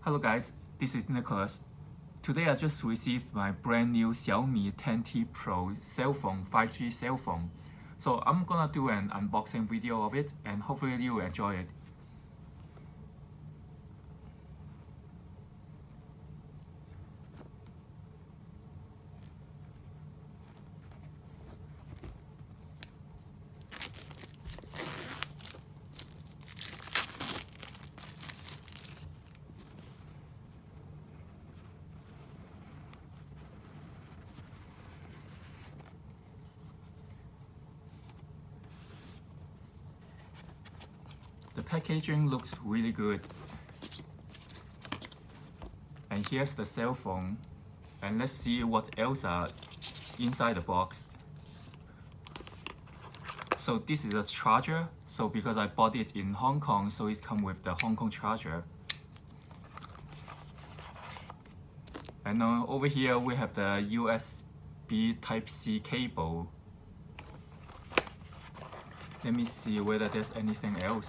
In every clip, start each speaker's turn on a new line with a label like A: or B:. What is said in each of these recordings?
A: Hello guys, this is Nicholas. Today I just received my brand new Xiaomi 10T Pro cell phone, 5G cell phone. So I'm gonna do an unboxing video of it and hopefully you will enjoy it. The packaging looks really good. And here's the cell phone. And let's see what else are inside the box. So this is a charger. So because I bought it in Hong Kong, so it comes with the Hong Kong charger. And over here we have the USB Type-C cable. Let me see whether there's anything else.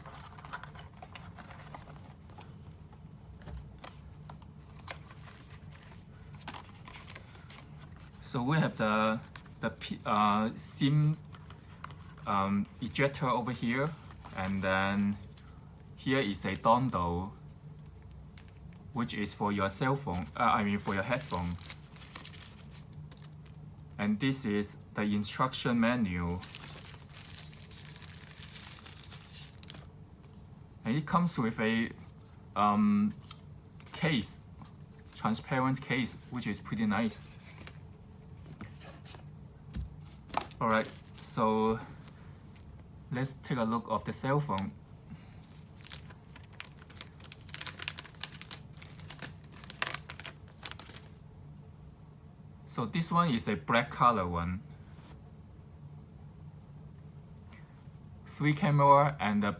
A: So we have the SIM ejector over here, and then here is a dongle, which is for your cell phone. For your headphone. And this is the instruction manual. And it comes with a case, transparent case, which is pretty nice. Alright, so let's take a look of the cell phone. So this one is a black color one. 3 camera, and the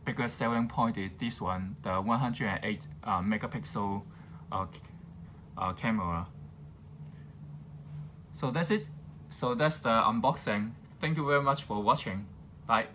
A: bigger selling point is this one, the 108 megapixel camera. So that's it. So that's the unboxing. Thank you very much for watching. Bye.